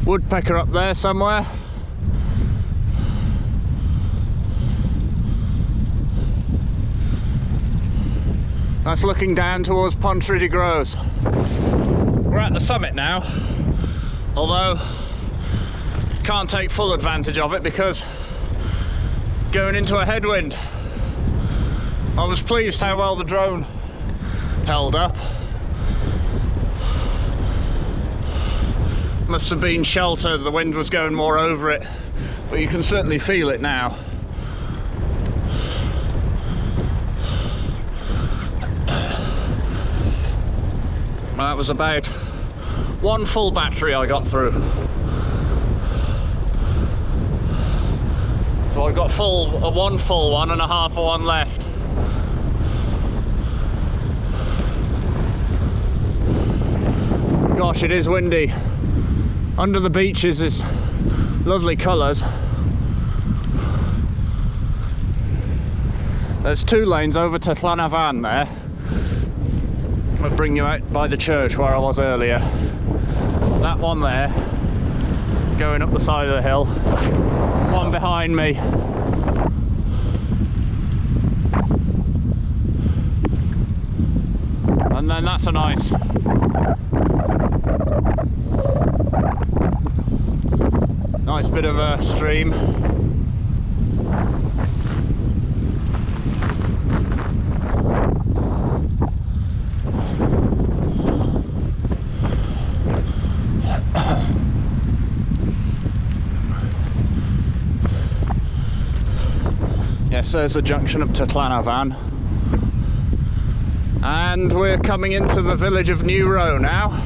woodpecker up there somewhere. That's looking down towards Pontre de Gros. We're at the summit now, although can't take full advantage of it because going into a headwind. I was pleased how well the drone held up. Must have been sheltered, the wind was going more over it, but you can certainly feel it now. That was about one full battery I got through. So I've got one full one and a half of one left. Gosh, it is windy. Under the beaches is lovely colours. There's 2 lanes over to Llanafan there. I'll bring you out by the church where I was earlier. That one there, going up the side of the hill. One behind me. And then that's a nice bit of a stream. Yes, there's the junction up to Llanafan. And we're coming into the village of New Row now.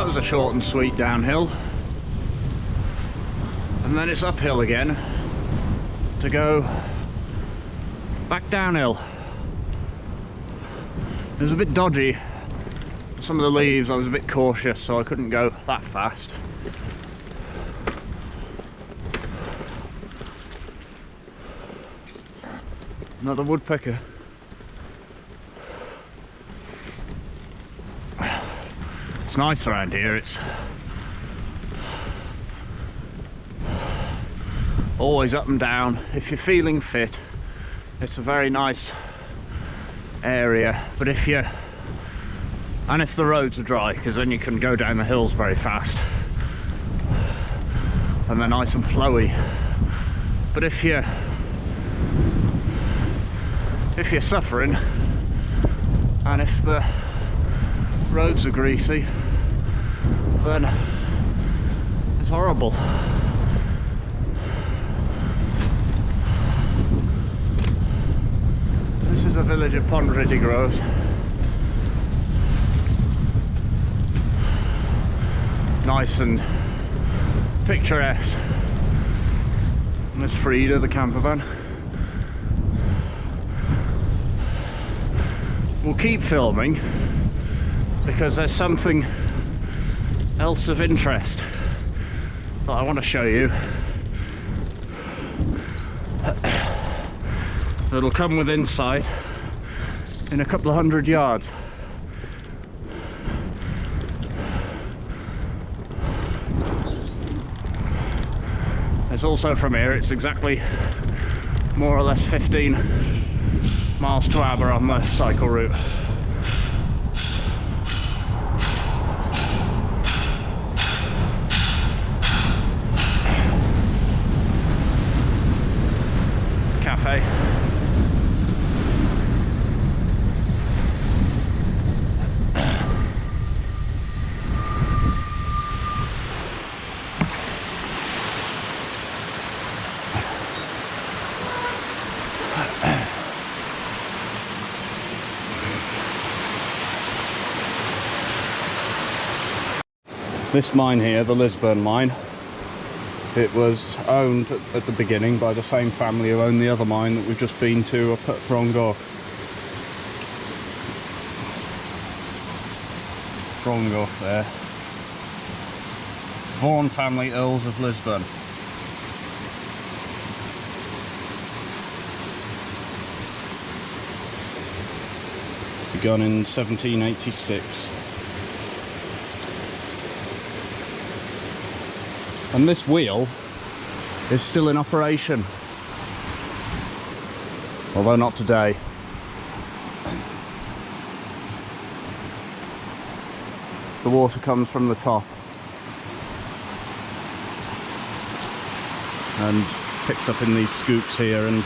A short and sweet downhill, and then it's uphill again to go back downhill. It was a bit dodgy, some of the leaves. I was a bit cautious, so I couldn't go that fast. Another woodpecker. It's nice around here. It's always up and down. If you're feeling fit, It's a very nice area, but if the roads are dry, because then you can go down the hills very fast and they're nice and flowy. But if you're suffering and if the roads are greasy, then it's horrible. This is the village of Pontrhydygroes. Nice and picturesque. And there's Frida, the camper van. We'll keep filming because there's something else of interest that I want to show you. It'll come within sight in a couple of 100 yards. It's also from here, it's exactly more or less 15 miles to Aber on the cycle route. Cafe. This mine here, the Lisburne Mine, it was owned at the beginning by the same family who owned the other mine that we've just been to up at Frongor. Frongor there. Vaughan family, Earls of Lisburne. Begun in 1786. And this wheel is still in operation, although not today. The water comes from the top and picks up in these scoops here and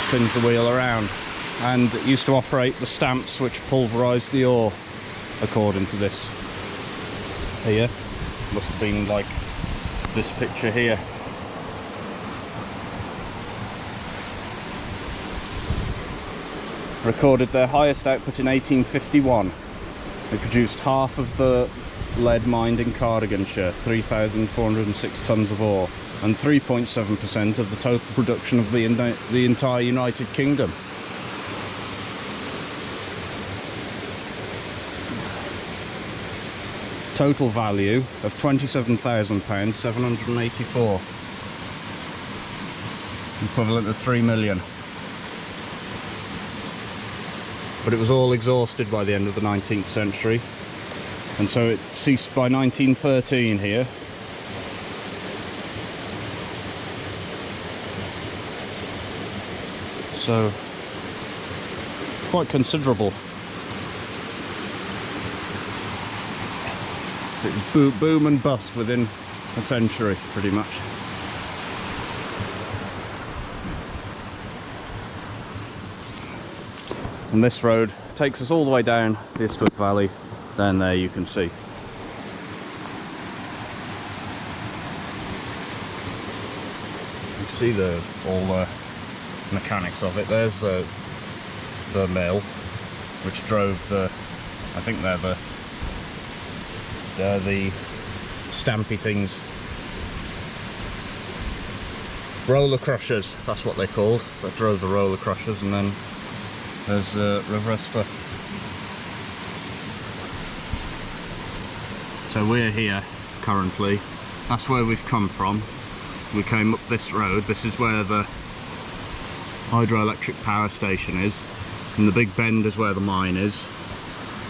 spins the wheel around. And it used to operate the stamps which pulverised the ore, according to this here. Must have been like this picture here. Recorded their highest output in 1851. They produced half of the lead mined in Cardiganshire, 3,406 tonnes of ore, and 3.7% of the total production of the entire United Kingdom. Total value of £27,000, 784, equivalent to 3 million. But it was all exhausted by the end of the 19th century, and so it ceased by 1913 here. So quite considerable. It was boom and bust within a century, pretty much. And this road takes us all the way down the Ystwyth Valley. Down there you can see. You can see all the mechanics of it. There's the mill, which drove the, I think they're the stampy things. Roller crushers, that's what they're called, that drove the roller crushers. And then there's the River Ystwyth. So we're here currently, that's where we've come from. We came up this road, this is where the hydroelectric power station is, and the big bend is where the mine is.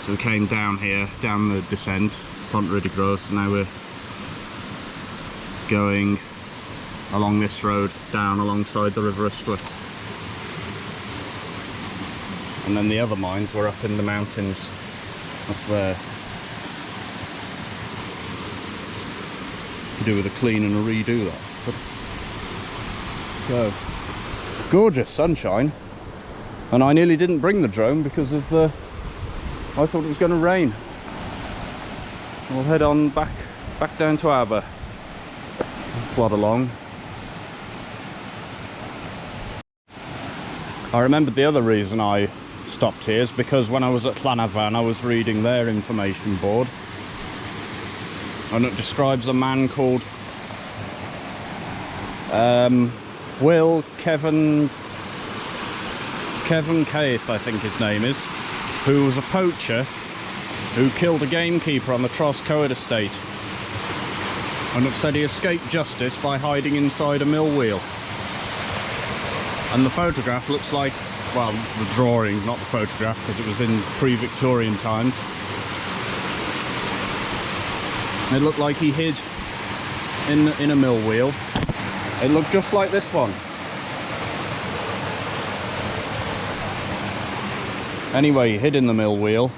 So we came down here, down the descent, Pontrhydygroes, so now we're going along this road down alongside the River Ystwyth. And then the other mines were up in the mountains up there. To do with a clean and a redo that. So, gorgeous sunshine. And I nearly didn't bring the drone because of the... I thought it was going to rain. We'll head on back down to Aber. Plod along. I remembered the other reason I stopped here is because when I was at Llanafan I was reading their information board, and it describes a man called Kevin Caith, I think his name is, who was a poacher who killed a gamekeeper on the Troscoed estate, and it said he escaped justice by hiding inside a mill wheel. And the photograph looks like, well, the drawing, not the photograph, because it was in pre-Victorian times. It looked like he hid in a mill wheel. It looked just like this one. Anyway, he hid in the mill wheel,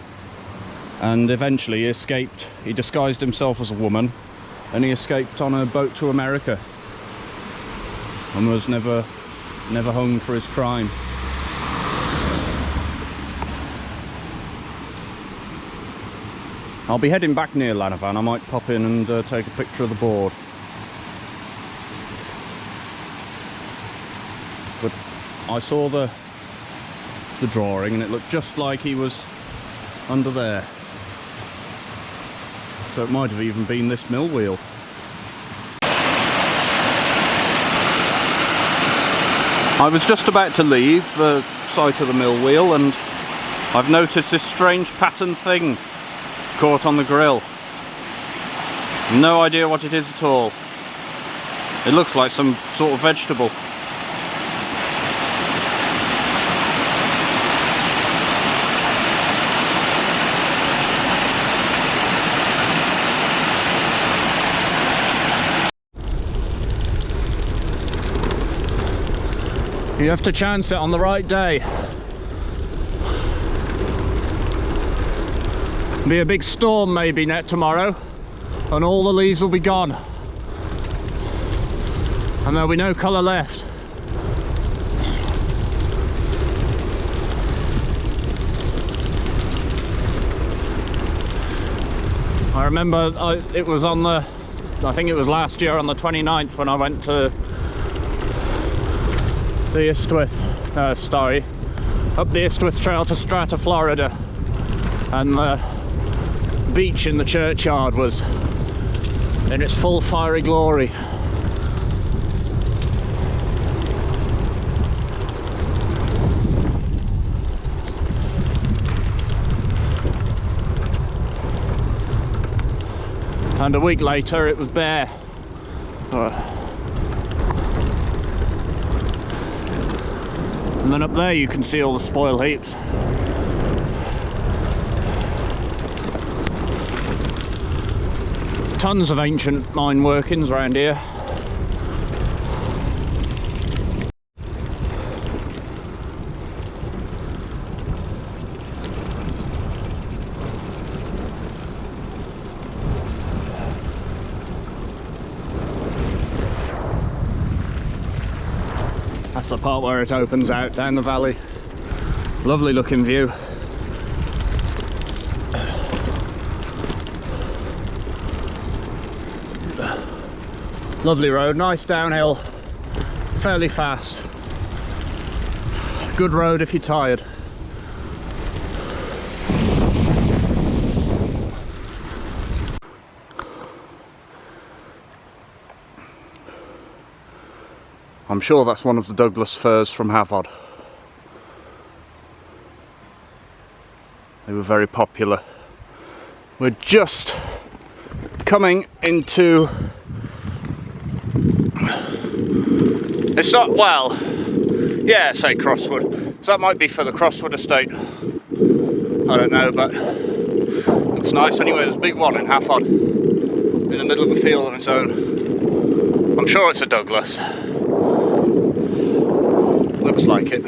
and eventually he escaped. He disguised himself as a woman, and he escaped on a boat to America, and was never hung for his crime. I'll be heading back near Llanafan. I might pop in and take a picture of the board. But I saw the drawing and it looked just like he was under there. So it might have even been this mill wheel. I was just about to leave the site of the mill wheel and I've noticed this strange pattern thing caught on the grill. No idea what it is at all. It looks like some sort of vegetable. You have to chance it on the right day. Be a big storm maybe net tomorrow, and all the leaves will be gone, and there'll be no colour left. I remember it was on the, I think it was last year on the 29th when I went to the Ystwyth, up the Ystwyth Trail to Strata, Florida, and the beach in the churchyard was in its full fiery glory. And a week later it was bare. And then up there you can see all the spoil heaps. Tons of ancient mine workings around here. That's the part where it opens out down the valley. Lovely looking view. Lovely road, nice downhill, fairly fast. Good road if you're tired. I'm sure that's one of the Douglas firs from Havod. They were very popular. We're just coming into... It's not, well, yeah, say Crosswood. So that might be for the Crosswood estate. I don't know, but it's nice anyway. There's a big one in Havod, in the middle of a field of its own. I'm sure it's a Douglas. Looks like it.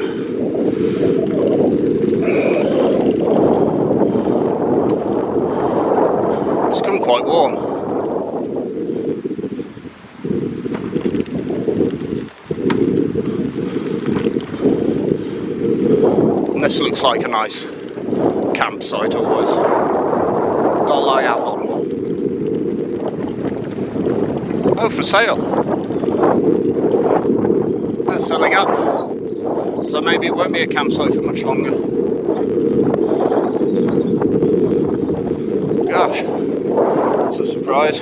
It's come quite warm. And this looks like a nice campsite always. Llanafan. Oh, for sale. They're selling up. So maybe it won't be a campsite for much longer. Gosh, it's a surprise.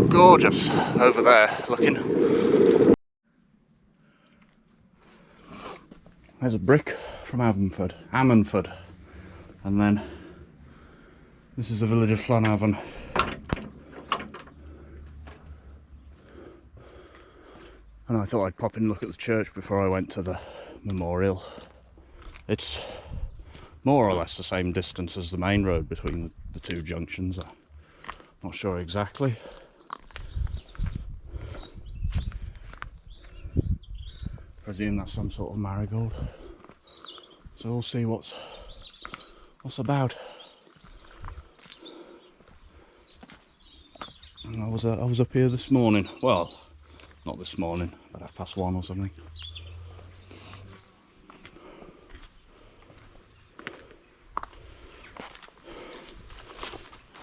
Gorgeous over there looking. There's a brick from Ammanford, and then this is the village of Llanafan. And I thought I'd pop in and look at the church before I went to the memorial. It's more or less the same distance as the main road between the two junctions. I'm not sure exactly. Presume that's some sort of marigold. So we'll see what's about. And I was up here this morning. Well, not this morning, about 1:30 or something.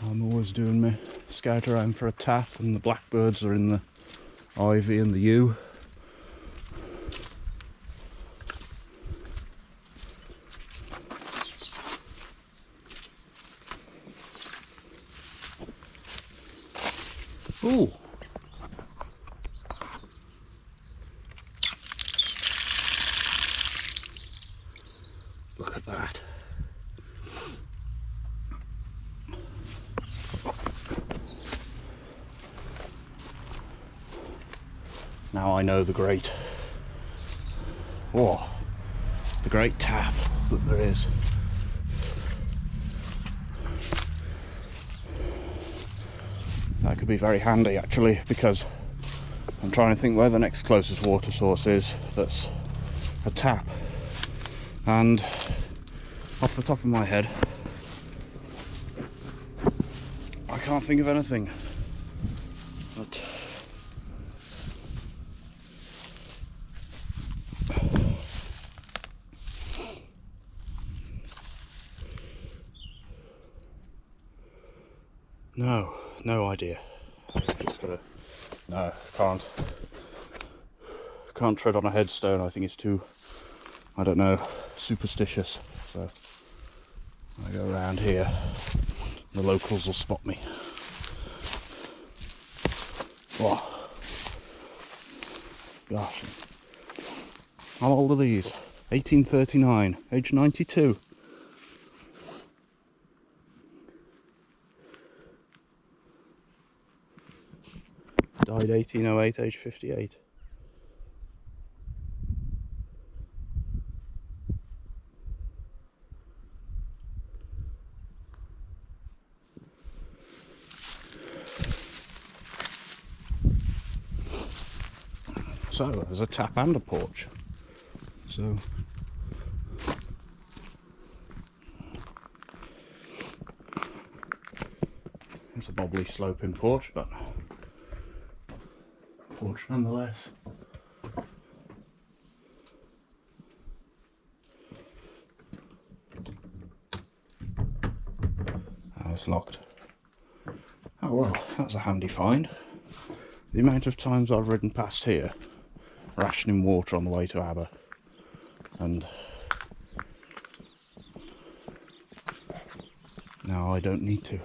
I'm always doing my scout around for a tap, and the blackbirds are in the ivy and the yew. Ooh. Look at that. Now I know the great tap that there is. That could be very handy actually, because I'm trying to think where the next closest water source is that's a tap, and off the top of my head I can't think of anything. But no idea. Just gotta, no, can't tread on a headstone. I think it's too, I don't know, superstitious. So I go around here, the locals will spot me. Oh, gosh, how old are these? 1839, age 92. Died 1808, age 58. So there's a tap and a porch. So it's a bobbly sloping porch, but porch nonetheless. Oh, it's locked. Oh well, that's a handy find. The amount of times I've ridden past here rationing water on the way to Aber, and now I don't need to.